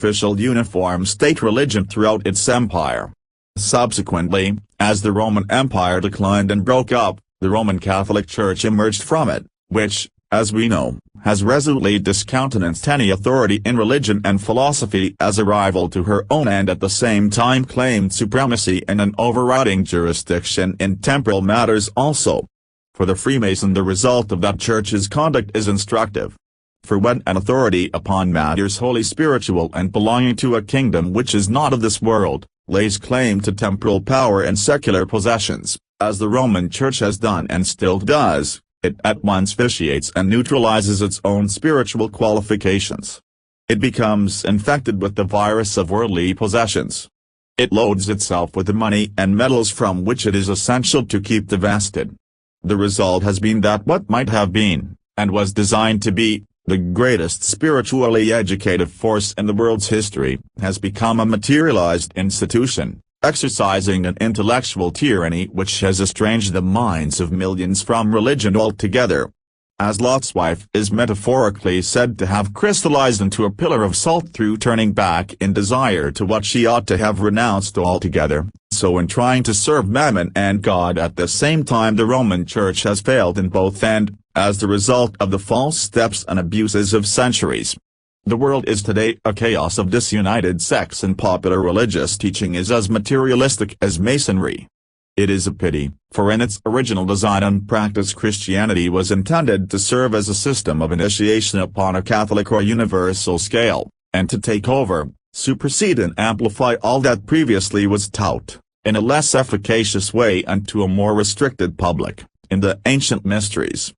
official uniform state religion throughout its empire. Subsequently, as the Roman Empire declined and broke up, the Roman Catholic Church emerged from it, which, as we know, has resolutely discountenanced any authority in religion and philosophy as a rival to her own, and at the same time claimed supremacy and an overriding jurisdiction in temporal matters also. For the Freemason, the result of that church's conduct is instructive. For when an authority upon matters wholly spiritual and belonging to a kingdom which is not of this world, lays claim to temporal power and secular possessions, as the Roman Church has done and still does, it at once vitiates and neutralizes its own spiritual qualifications. It becomes infected with the virus of worldly possessions. It loads itself with the money and metals from which it is essential to keep divested. The result has been that what might have been, and was designed to be, the greatest spiritually educative force in the world's history, has become a materialized institution, exercising an intellectual tyranny which has estranged the minds of millions from religion altogether. As Lot's wife is metaphorically said to have crystallized into a pillar of salt through turning back in desire to what she ought to have renounced altogether, so in trying to serve Mammon and God at the same time the Roman Church has failed in both, and, as the result of the false steps and abuses of centuries, the world is today a chaos of disunited sects, and popular religious teaching is as materialistic as Masonry. It is a pity, for in its original design and practice Christianity was intended to serve as a system of initiation upon a Catholic or universal scale, and to take over, supersede and amplify all that previously was taught, in a less efficacious way and to a more restricted public, in the ancient mysteries.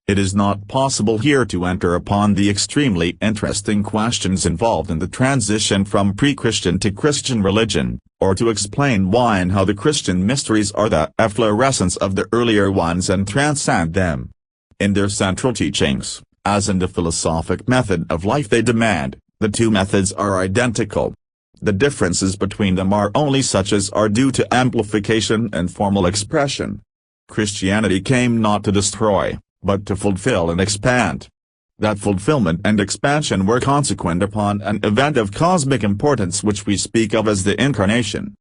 It is not possible here to enter upon the extremely interesting questions involved in the transition from pre-Christian to Christian religion, or to explain why and how the Christian mysteries are the efflorescence of the earlier ones and transcend them. In their central teachings, as in the philosophic method of life they demand, the two methods are identical. The differences between them are only such as are due to amplification and formal expression. Christianity came not to destroy, but to fulfill and expand. That fulfillment and expansion were consequent upon an event of cosmic importance which we speak of as the Incarnation.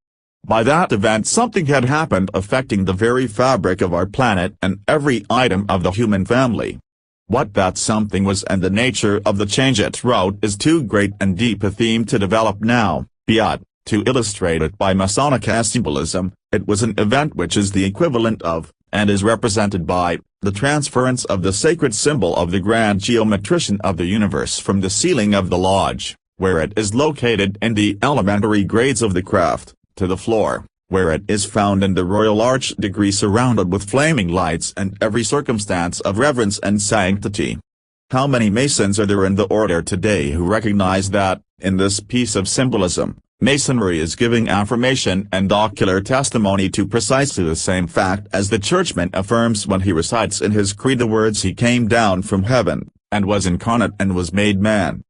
By that event something had happened affecting the very fabric of our planet and every item of the human family. What that something was and the nature of the change it wrought is too great and deep a theme to develop now, but, to illustrate it by Masonic symbolism, it was an event which is the equivalent of, and is represented by, the transference of the sacred symbol of the grand geometrician of the universe from the ceiling of the lodge, where it is located in the elementary grades of the craft, to the floor, where it is found in the royal arch degree surrounded with flaming lights and every circumstance of reverence and sanctity. How many Masons are there in the order today who recognize that, in this piece of symbolism, Masonry is giving affirmation and ocular testimony to precisely the same fact as the churchman affirms when he recites in his creed the words "He came down from heaven, and was incarnate and was made man."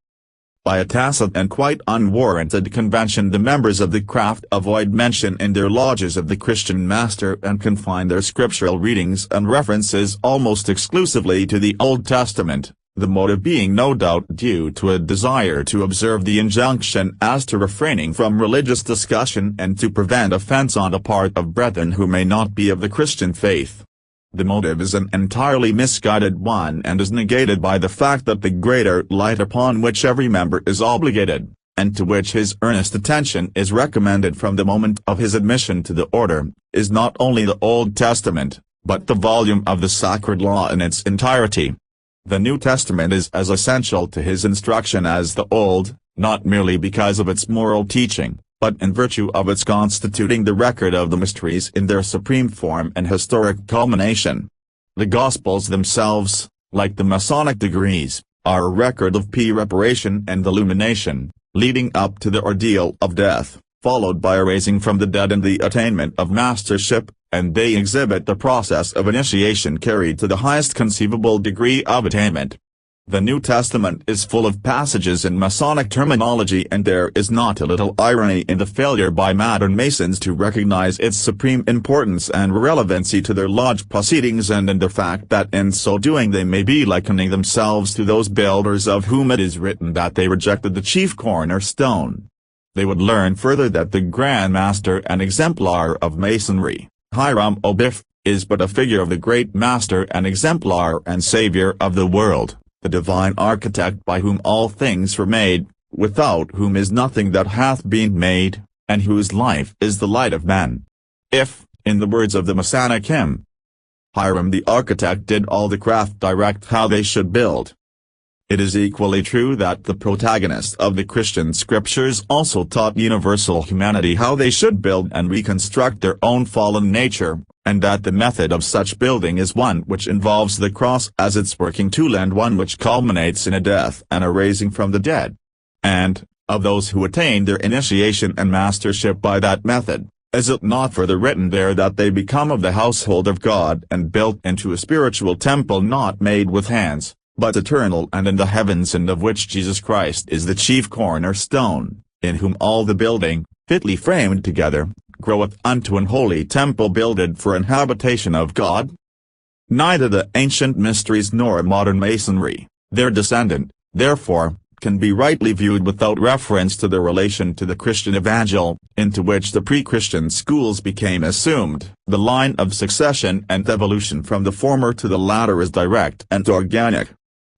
By a tacit and quite unwarranted convention the members of the craft avoid mention in their lodges of the Christian master and confine their scriptural readings and references almost exclusively to the Old Testament, the motive being no doubt due to a desire to observe the injunction as to refraining from religious discussion and to prevent offense on the part of brethren who may not be of the Christian faith. The motive is an entirely misguided one and is negated by the fact that the greater light upon which every member is obligated, and to which his earnest attention is recommended from the moment of his admission to the order, is not only the Old Testament, but the volume of the sacred law in its entirety. The New Testament is as essential to his instruction as the Old, not merely because of its moral teaching, but in virtue of its constituting the record of the mysteries in their supreme form and historic culmination. The Gospels themselves, like the Masonic degrees, are a record of preparation and illumination, leading up to the ordeal of death, followed by a raising from the dead and the attainment of mastership, and they exhibit the process of initiation carried to the highest conceivable degree of attainment. The New Testament is full of passages in Masonic terminology, and there is not a little irony in the failure by modern Masons to recognize its supreme importance and relevancy to their lodge proceedings, and in the fact that in so doing they may be likening themselves to those builders of whom it is written that they rejected the chief cornerstone. They would learn further that the Grand Master and exemplar of Masonry, Hiram Abiff, is but a figure of the great Master and exemplar and Savior of the world, the divine architect by whom all things were made, without whom is nothing that hath been made, and whose life is the light of men. If, in the words of the Masonic hymn, Hiram the architect did all the craft direct how they should build, it is equally true that the protagonists of the Christian scriptures also taught universal humanity how they should build and reconstruct their own fallen nature, and that the method of such building is one which involves the cross as its working tool, and one which culminates in a death and a raising from the dead. And, of those who attain their initiation and mastership by that method, is it not further written there that they become of the household of God and built into a spiritual temple not made with hands, but eternal and in the heavens, and of which Jesus Christ is the chief cornerstone, in whom all the building, fitly framed together, groweth unto an holy temple builded for an habitation of God? Neither the ancient mysteries nor modern Masonry, their descendant, therefore, can be rightly viewed without reference to their relation to the Christian Evangel, into which the pre-Christian schools became assumed. The line of succession and evolution from the former to the latter is direct and organic,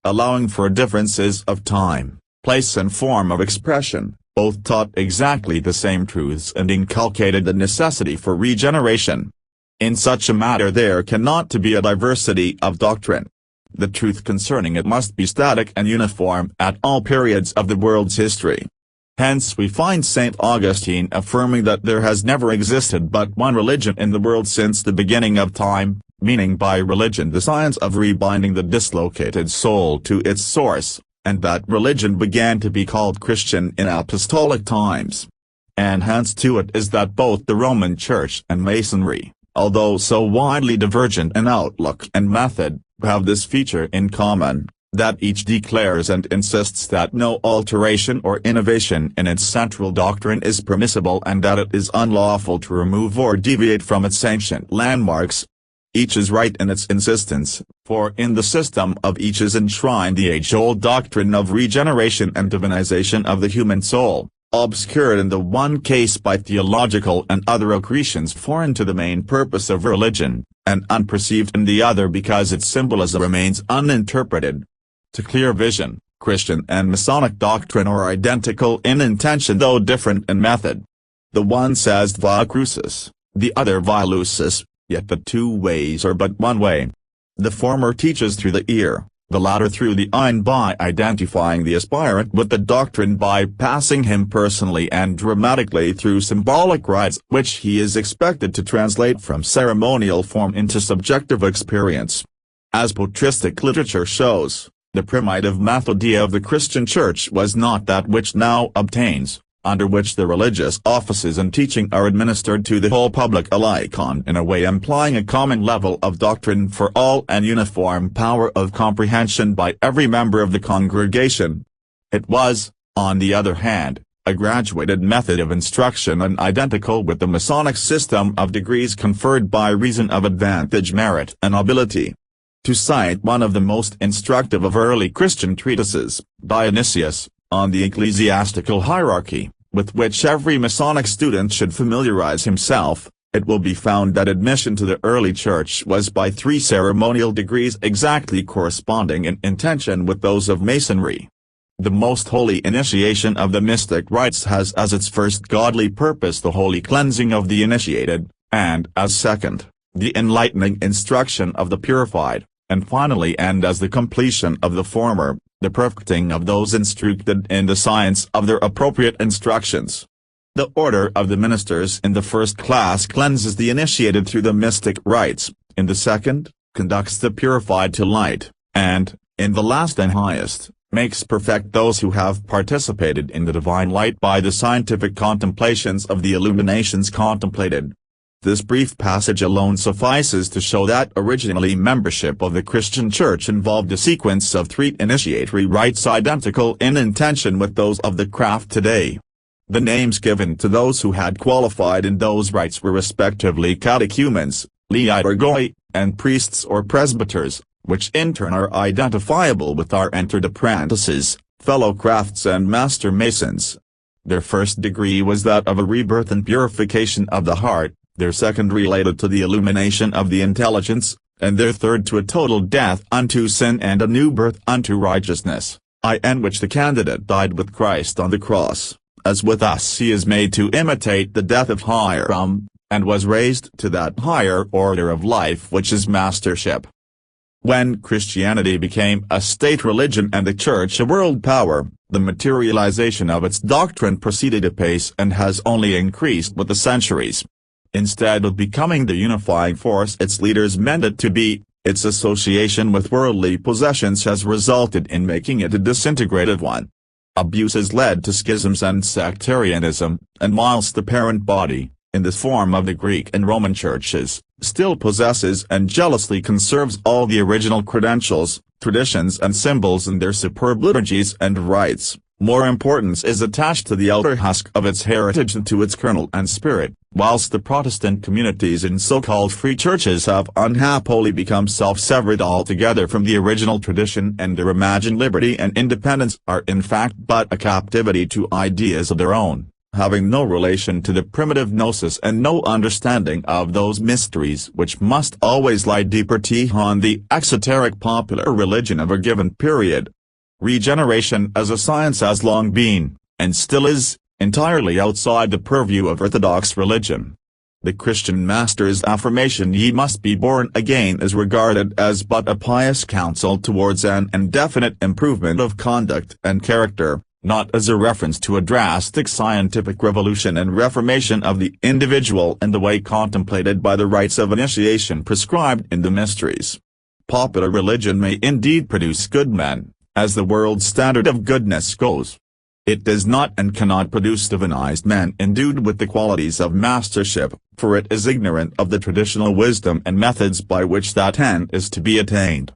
allowing for differences of time, place and form of expression. Both taught exactly the same truths and inculcated the necessity for regeneration. In such a matter there cannot be a diversity of doctrine. The truth concerning it must be static and uniform at all periods of the world's history. Hence we find St. Augustine affirming that there has never existed but one religion in the world since the beginning of time, meaning by religion the science of rebinding the dislocated soul to its source, and that religion began to be called Christian in apostolic times. And hence to it is that both the Roman Church and Masonry, although so widely divergent in outlook and method, have this feature in common, that each declares and insists that no alteration or innovation in its central doctrine is permissible, and that it is unlawful to remove or deviate from its ancient landmarks. Each is right in its insistence, for in the system of each is enshrined the age-old doctrine of regeneration and divinization of the human soul, obscured in the one case by theological and other accretions foreign to the main purpose of religion, and unperceived in the other because its symbolism remains uninterpreted. To clear vision, Christian and Masonic doctrine are identical in intention though different in method. The one says via crucis, the other via lucis, yet the two ways are but one way. The former teaches through the ear, the latter through the eye, by identifying the aspirant with the doctrine by passing him personally and dramatically through symbolic rites which he is expected to translate from ceremonial form into subjective experience. As patristic literature shows, the primitive methodia of the Christian Church was not that which now obtains, under which the religious offices and teaching are administered to the whole public alike in a way implying a common level of doctrine for all and uniform power of comprehension by every member of the congregation. It was, on the other hand, a graduated method of instruction and identical with the Masonic system of degrees conferred by reason of advantage, merit and ability. To cite one of the most instructive of early Christian treatises, Dionysius, on the ecclesiastical hierarchy, with which every Masonic student should familiarize himself, it will be found that admission to the early church was by 3 ceremonial degrees exactly corresponding in intention with those of Masonry. The most holy initiation of the mystic rites has as its first godly purpose the holy cleansing of the initiated, and as second, the enlightening instruction of the purified, and finally and as the completion of the former, the perfecting of those instructed in the science of their appropriate instructions. The order of the ministers in the first class cleanses the initiated through the mystic rites, in the second, conducts the purified to light, and, in the last and highest, makes perfect those who have participated in the divine light by the scientific contemplations of the illuminations contemplated. This brief passage alone suffices to show that originally membership of the Christian Church involved a sequence of 3 initiatory rites identical in intention with those of the craft today. The names given to those who had qualified in those rites were respectively catechumens, liturgoi, and priests or presbyters, which in turn are identifiable with our entered apprentices, fellow crafts and master masons. Their first degree was that of a rebirth and purification of the heart, their second related to the illumination of the intelligence, and their third to a total death unto sin and a new birth unto righteousness, in which the candidate died with Christ on the cross, as with us he is made to imitate the death of Hiram, and was raised to that higher order of life which is mastership. When Christianity became a state religion and the Church a world power, the materialization of its doctrine proceeded apace and has only increased with the centuries. Instead of becoming the unifying force its leaders meant it to be, its association with worldly possessions has resulted in making it a disintegrated one. Abuses led to schisms and sectarianism, and whilst the parent body, in the form of the Greek and Roman churches, still possesses and jealously conserves all the original credentials, traditions and symbols in their superb liturgies and rites, more importance is attached to the outer husk of its heritage than to its kernel and spirit, whilst the Protestant communities in so-called free churches have unhappily become self-severed altogether from the original tradition and their imagined liberty and independence are in fact but a captivity to ideas of their own, having no relation to the primitive gnosis and no understanding of those mysteries which must always lie deeper beyond the exoteric popular religion of a given period. Regeneration as a science has long been, and still is, entirely outside the purview of orthodox religion. The Christian master's affirmation "ye must be born again" is regarded as but a pious counsel towards an indefinite improvement of conduct and character, not as a reference to a drastic scientific revolution and reformation of the individual in the way contemplated by the rites of initiation prescribed in the mysteries. Popular religion may indeed produce good men, as the world's standard of goodness goes. It does not and cannot produce divinized men endued with the qualities of mastership, for it is ignorant of the traditional wisdom and methods by which that end is to be attained.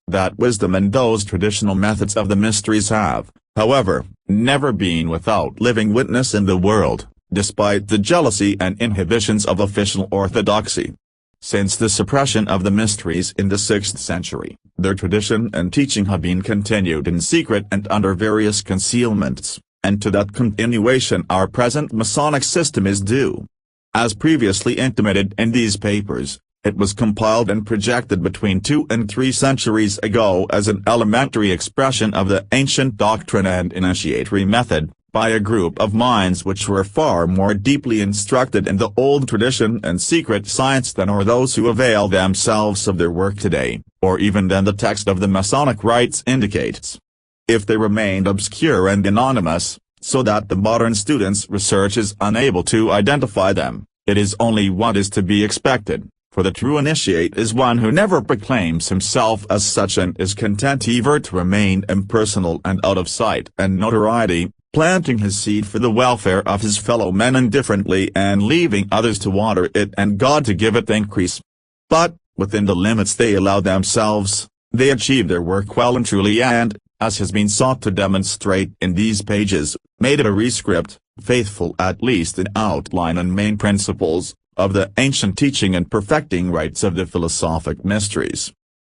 That wisdom and those traditional methods of the mysteries have, however, never been without living witness in the world, despite the jealousy and inhibitions of official orthodoxy. Since the suppression of the mysteries in the 6th century, their tradition and teaching have been continued in secret and under various concealments, and to that continuation our present Masonic system is due. As previously intimated in these papers, it was compiled and projected between 2 and 3 centuries ago as an elementary expression of the ancient doctrine and initiatory method, by a group of minds which were far more deeply instructed in the old tradition and secret science than are those who avail themselves of their work today, or even than the text of the Masonic rites indicates. If they remained obscure and anonymous, so that the modern student's research is unable to identify them, it is only what is to be expected, for the true initiate is one who never proclaims himself as such and is content ever to remain impersonal and out of sight and notoriety, planting his seed for the welfare of his fellow men indifferently and leaving others to water it and God to give it increase. But, within the limits they allow themselves, they achieve their work well and truly and, as has been sought to demonstrate in these pages, made it a rescript, faithful at least in outline and main principles, of the ancient teaching and perfecting rites of the philosophic mysteries.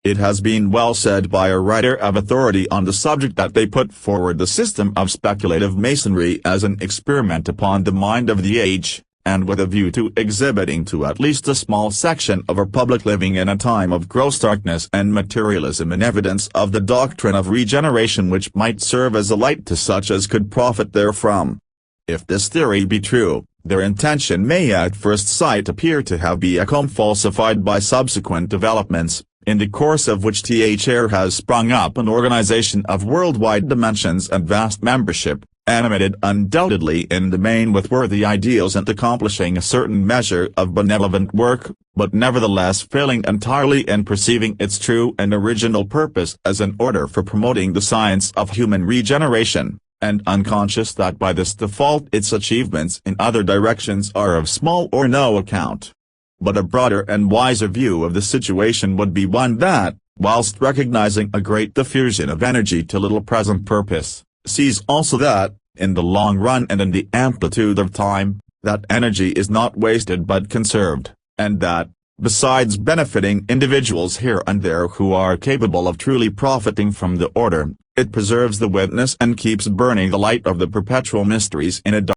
It has been well said by a writer of authority on the subject that they put forward the system of speculative masonry as an experiment upon the mind of the age, and with a view to exhibiting to at least a small section of our public living in a time of gross darkness and materialism an evidence of the doctrine of regeneration which might serve as a light to such as could profit therefrom. If this theory be true, their intention may at first sight appear to have become falsified by subsequent developments, in the course of which there has sprung up an organization of worldwide dimensions and vast membership, animated undoubtedly in the main with worthy ideals and accomplishing a certain measure of benevolent work, but nevertheless failing entirely in perceiving its true and original purpose as an order for promoting the science of human regeneration, and unconscious that by this default its achievements in other directions are of small or no account. but a broader and wiser view of the situation would be one that, whilst recognizing a great diffusion of energy to little present purpose, sees also that, in the long run and in the amplitude of time, that energy is not wasted but conserved, and that, besides benefiting individuals here and there who are capable of truly profiting from the order, it preserves the witness and keeps burning the light of the perpetual mysteries in a